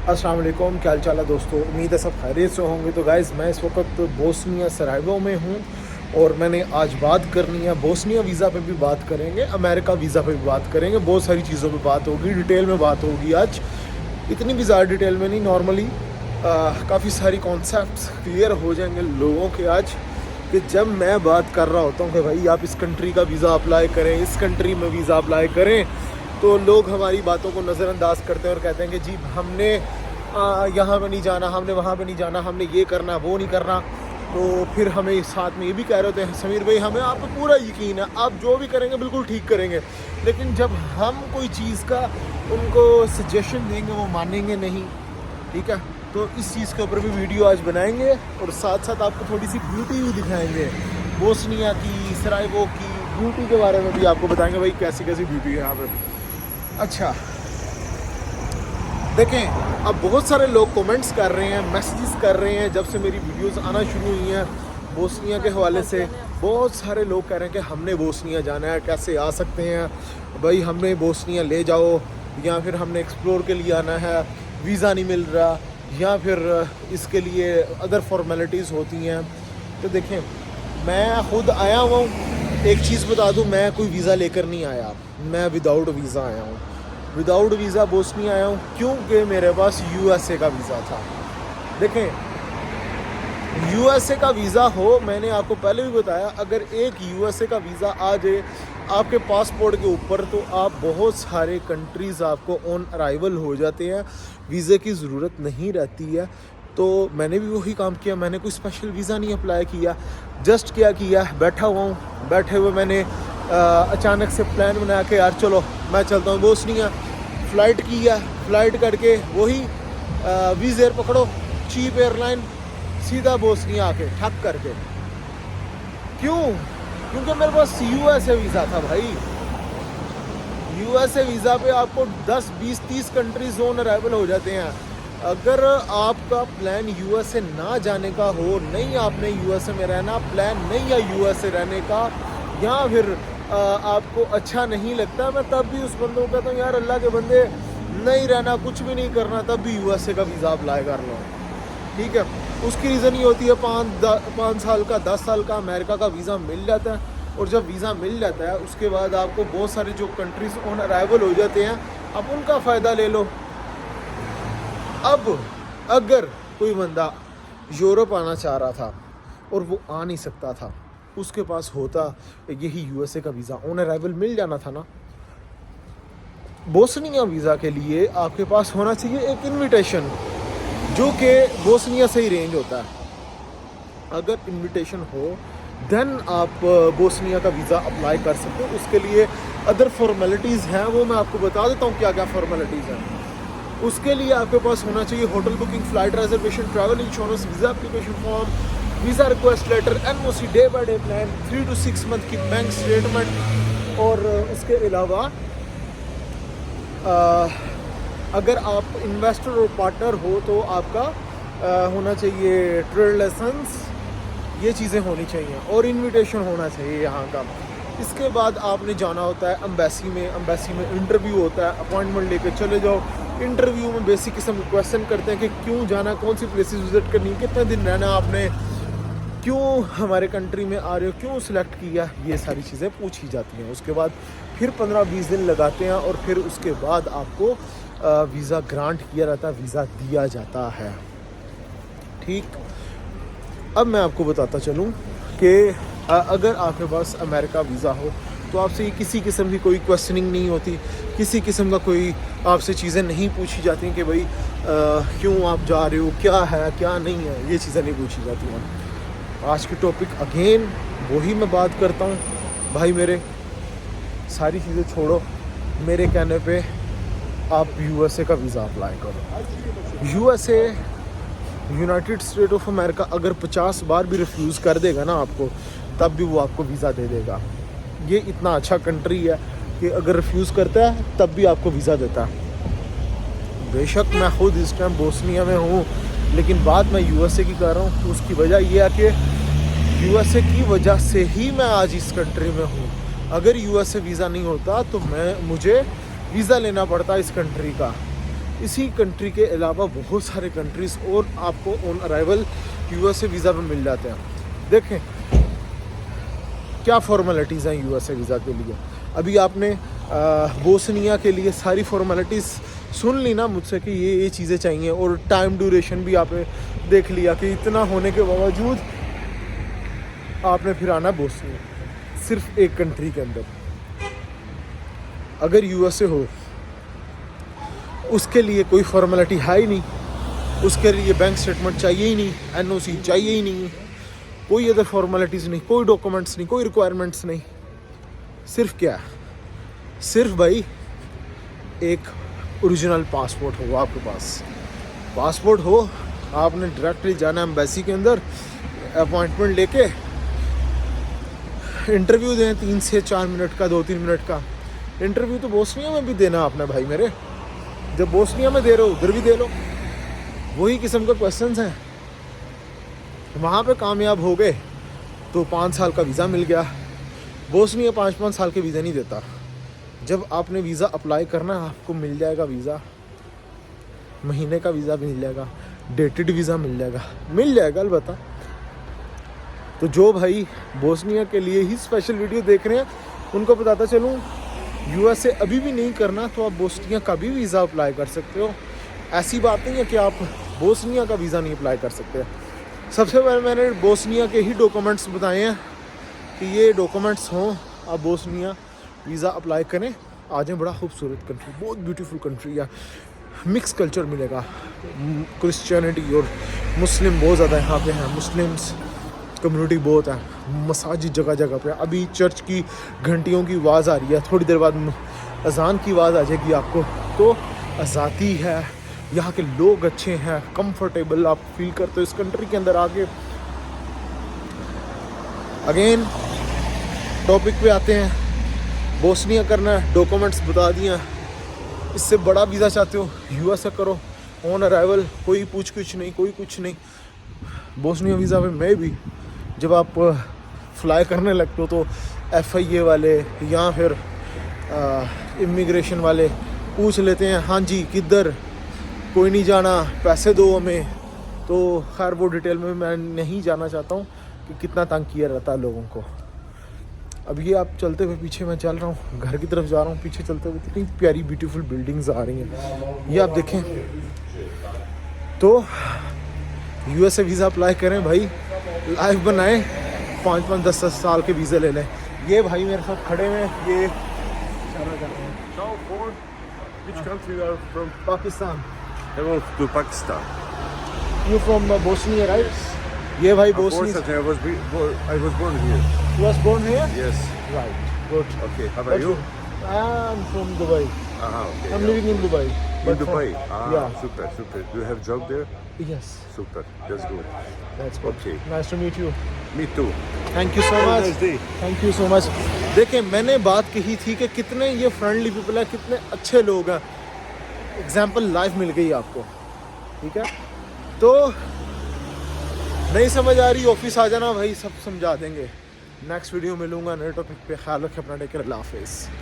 अस्सलाम वालेकुम, क्या हाल चाल है दोस्तों। उम्मीद है सब खैरियत से होंगे। तो गाइज़, मैं इस वक्त बोस्निया सरायवो में हूँ और मैंने आज बात करनी है। बोस्निया वीज़ा पे भी बात करेंगे, अमेरिका वीज़ा पे भी बात करेंगे, बहुत सारी चीज़ों पे बात होगी, डिटेल में बात होगी आज। इतनी भी ज़्यादा डिटेल में नहीं, नॉर्मली काफ़ी सारी कॉन्सेप्ट्स क्लियर हो जाएंगे लोगों के आज, कि जब मैं बात कर रहा होता हूँ कि भाई आप इस कंट्री का वीज़ा अप्लाई करें, इस कंट्री में वीज़ा अप्लाई करें, तो लोग हमारी बातों को नज़रअंदाज करते हैं और कहते हैं कि जी हमने यहाँ पे नहीं जाना, हमने वहाँ पे नहीं जाना, हमने ये करना वो नहीं करना। तो फिर हमें साथ में ये भी कह रहे होते हैं, समीर भाई हमें आप पे पूरा यकीन है, आप जो भी करेंगे बिल्कुल ठीक करेंगे। लेकिन जब हम कोई चीज़ का उनको सजेशन देंगे वो मानेंगे नहीं, ठीक है। तो इस चीज़ के ऊपर भी वीडियो आज बनाएंगे और साथ साथ आपको थोड़ी सी ब्यूटी भी दिखाएंगे, बोस्निया की, सरायवो की ब्यूटी के बारे में भी आपको बताएंगे भाई कैसी कैसी ब्यूटी है यहाँ पे। अच्छा देखें, अब बहुत सारे लोग कमेंट्स कर रहे हैं, मैसेजेस कर रहे हैं, जब से मेरी वीडियोस आना शुरू हुई हैं बोस्निया के हवाले से। बहुत सारे लोग कह रहे हैं कि हमने बोस्निया जाना है, कैसे आ सकते हैं भाई, हमने बोस्निया ले जाओ, या फिर हमने एक्सप्लोर के लिए आना है, वीज़ा नहीं मिल रहा, या फिर इसके लिए अदर फॉर्मेलिटीज़ होती हैं। तो देखें, मैं ख़ुद आया हुआ हूँ, एक चीज़ बता दूँ, मैं कोई वीज़ा लेकर नहीं आया, मैं विदाउट वीज़ा आया हूँ। विदाउट वीज़ा बोस्निया आया हूँ क्योंकि मेरे पास यूएसए का वीज़ा था। देखें, यूएसए का वीज़ा हो, मैंने आपको पहले भी बताया, अगर एक यूएसए का वीज़ा आ जाए आपके पासपोर्ट के ऊपर, तो आप बहुत सारे कंट्रीज़ आपको ऑन अराइवल हो जाते हैं, वीज़े की ज़रूरत नहीं रहती है। तो मैंने भी वही काम किया, मैंने कोई स्पेशल वीज़ा नहीं अप्लाई किया, जस्ट क्या किया, बैठा हुआ हूँ, बैठे हुए मैंने अचानक से प्लान बना के यार चलो मैं चलता हूँ बोस्निया। फ़्लाइट किया, फ़्लाइट करके वही वीज़ एयर पकड़ो, चीप एयरलाइन, सीधा बोस्निया आके ठक करके। क्यों? क्योंकि मेरे पास यूएसए वीज़ा था भाई। यूएसए वीज़ा पे आपको 10, 20, 30 कंट्रीज ऑन अराइवल हो जाते हैं। अगर आपका प्लान यूएसए ना जाने का हो, नहीं आपने यूएसए में रहना, प्लान नहीं है यूएसए रहने का, या फिर आपको अच्छा नहीं लगता, मैं तब भी उस बंदे को कहता हूँ यार अल्लाह के बंदे, नहीं रहना, कुछ भी नहीं करना, तब भी यूएसए का वीज़ा अप्लाई कर लो, ठीक है। उसकी रीज़न ही होती है 5 साल का, 10 साल का अमेरिका का वीज़ा मिल जाता है। और जब वीज़ा मिल जाता है उसके बाद आपको बहुत सारी जो कंट्रीज़ ऑन अराइवल हो जाते हैं, आप उनका फ़ायदा ले लो। अब अगर कोई बंदा यूरोप आना चाह रहा था और वो आ नहीं सकता था, उसके पास होता यही यूएसए का वीज़ा, ऑन अराइवल मिल जाना था ना। बोस्निया वीज़ा के लिए आपके पास होना चाहिए एक इनविटेशन, जो कि बोस्निया से ही रेंज होता है। अगर इनविटेशन हो देन आप बोस्निया का वीज़ा अप्लाई कर सकते हो। उसके लिए अदर फॉर्मेलिटीज़ हैं, वो मैं आपको बता देता हूँ क्या क्या फॉर्मेलिटीज़ हैं। उसके लिए आपके पास होना चाहिए hotel booking, flight reservation, travel insurance, visa application form, visa request letter, NOC, day by day plan, 3 to 6 month की बैंक स्टेटमेंट। और उसके अलावा अगर आप इन्वेस्टर और पार्टनर हो तो आपका होना चाहिए ट्रेड लाइसेंस, ये चीज़ें होनी चाहिए, और इनविटेशन होना चाहिए यहाँ का। इसके बाद आपने जाना होता है एम्बेसी में, एम्बेसी में इंटरव्यू होता है, अपॉइंटमेंट लेकर चले जाओ। इंटरव्यू में बेसिक किस्म के क्वेश्चन करते हैं कि क्यों जाना, कौन सी प्लेसेस विज़िट करनी, कितने दिन रहना आपने, क्यों हमारे कंट्री में आ रहे हो, क्यों सिलेक्ट किया, ये सारी चीज़ें पूछी जाती हैं। उसके बाद फिर 15-20 दिन लगाते हैं और फिर उसके बाद आपको वीज़ा ग्रांट किया जाता है, वीज़ा दिया जाता है, ठीक। अब मैं आपको बताता चलूँ कि अगर आपके पास अमेरिका वीज़ा हो तो आपसे किसी किस्म की कोई क्वेश्चनिंग नहीं होती, किसी किस्म का कोई आपसे चीज़ें नहीं पूछी जाती कि भाई क्यों आप जा रहे हो, क्या है क्या नहीं है, ये चीज़ें नहीं पूछी जाती हैं। आज की टॉपिक अगेन वही मैं बात करता हूँ भाई, मेरे सारी चीज़ें छोड़ो, मेरे कहने पे आप यूएसए का वीज़ा अप्लाई करो। USA, United state of America, अगर 50 बार भी रिफ्यूज़ कर देगा ना आपको, तब भी वो आपको वीज़ा दे देगा। ये इतना अच्छा कंट्री है कि अगर रिफ्यूज़ करता है तब भी आपको वीज़ा देता है। बेशक मैं ख़ुद इस टाइम बोस्निया में हूँ, लेकिन बात मैं यूएसए की कर रहा हूँ। उसकी वजह यह है कि यूएसए की वजह से ही मैं आज इस कंट्री में हूँ। अगर यूएसए वीज़ा नहीं होता तो मुझे वीज़ा लेना पड़ता इस कंट्री का, इसी कंट्री के अलावा बहुत सारे कंट्रीज़ और आपको ऑन अराइवल यूएसए वीज़ा पे मिल जाते हैं। देखें क्या फॉर्मेलिटीज़ हैं यूएसए वीज़ा के लिए। अभी आपने बोस्निया के लिए सारी फॉर्मेलिटीज़ सुन ली ना मुझसे कि ये चीज़ें चाहिए, और टाइम ड्यूरेशन भी आपने देख लिया कि इतना होने के बावजूद आपने फिर आना बोस्निया, सिर्फ एक कंट्री के अंदर। अगर यूएसए हो उसके लिए कोई फॉर्मेलिटी है ही नहीं, उसके लिए बैंक स्टेटमेंट चाहिए ही नहीं, एनओसी चाहिए ही नहीं, कोई अदर फॉर्मेलिटीज़ नहीं, कोई डॉक्यूमेंट्स नहीं, कोई रिक्वायरमेंट्स नहीं। सिर्फ क्या, सिर्फ भाई एक ओरिजिनल पासपोर्ट हो आपके पास। पासपोर्ट हो, आपने डायरेक्टली जाना एम्बेसी के अंदर, अपॉइंटमेंट लेके इंटरव्यू दें 3 से 4 मिनट का, 2-3 मिनट का इंटरव्यू। तो बोस्निया में भी देना आपने भाई मेरे, जब बोस्निया में दे रहे हो उधर भी दे लो, वही किस्म के क्वेश्चंस हैं। वहाँ पे कामयाब हो गए तो 5 साल का वीज़ा मिल गया। बोस्निया 5-5 साल के वीज़ा नहीं देता। जब आपने वीज़ा अप्लाई करना आपको मिल जाएगा वीज़ा, महीने का वीज़ा मिल जाएगा, डेटेड वीज़ा मिल जाएगा अलबत्ता। तो जो भाई बोस्निया के लिए ही स्पेशल वीडियो देख रहे हैं उनको बताता चलूँ, यूएसए अभी भी नहीं करना तो आप बोस्निया का भी वीज़ा अप्लाई कर सकते हो। ऐसी बात नहीं है कि आप बोस्निया का वीज़ा नहीं अप्लाई कर सकते। सबसे पहले मैंने बोस्निया के ही डॉक्यूमेंट्स बताए हैं कि ये डॉक्यूमेंट्स हों, आप बोस्निया वीज़ा अप्लाई करें, आ जाएँ। बड़ा खूबसूरत कंट्री, बहुत ब्यूटीफुल कंट्री है, मिक्स कल्चर मिलेगा। क्रिश्चियनिटी और मुस्लिम बहुत ज़्यादा यहाँ पे हैं, मुस्लिम्स कम्युनिटी बहुत है। मसाजिद जगह जगह पे, अभी चर्च की घंटियों की आवाज़ आ रही है, थोड़ी देर बाद अजान की आवाज़ आ जाएगी आपको। तो आज़ादी है, यहाँ के लोग अच्छे हैं, कंफर्टेबल आप फील करते हो इस कंट्री के अंदर आके। अगेन टॉपिक पे आते हैं, बोस्निया करना है, डॉक्यूमेंट्स बता दिए। इससे बड़ा वीज़ा चाहते हो यूएसए करो, ऑन अराइवल, कोई पूछ कुछ नहीं, कोई कुछ नहीं। बोस्निया वीज़ा में मैं भी जब आप फ्लाई करने लगते हो तो FIA वाले या फिर इमिग्रेशन वाले पूछ लेते हैं, हाँ जी किधर, कोई नहीं जाना, पैसे दो हमें। तो खैर वो डिटेल में मैं नहीं जाना चाहता हूँ कि कितना तंग किया रहता है लोगों को। अब ये आप चलते हुए, पीछे मैं चल रहा हूँ, घर की तरफ जा रहा हूँ, पीछे चलते हुए कितनी प्यारी ब्यूटीफुल बिल्डिंग्स आ रही हैं, ये आप देखें। तो यूएसए वीज़ा अप्लाई करें भाई, लाइफ बनाएं, 5-5, 10-10 साल के वीज़े ले लें। ये भाई मेरे साथ खड़े हैं, ये Which country you are from? Pakistan. I want to Pakistan. You from Bosnia, right? ये भाई Bosnia. Unfortunately, I was born here. You was born here? Yes. Right. Good. Okay. How about you? I'm from Dubai. Okay. I'm living in Dubai. in But Dubai. yeah. Super, super. Do you have job there? Yes. Super. That's good. That's good. Okay. Nice to meet you. Me too. Thank you so Have a much. nice day. Thank you so much. देखिए मैंने बात कही थी कि कितने ये friendly people है, कितने अच्छे लोग हैं। एग्जाम्पल लाइफ मिल गई आपको, ठीक है। तो नहीं समझ आ रही, ऑफिस आ जाना भाई, सब समझा देंगे। नेक्स्ट वीडियो मिलूंगा नए टॉपिक पे। ख्याल रखें अपना, टेक केयर, अल्लाह हाफिज़।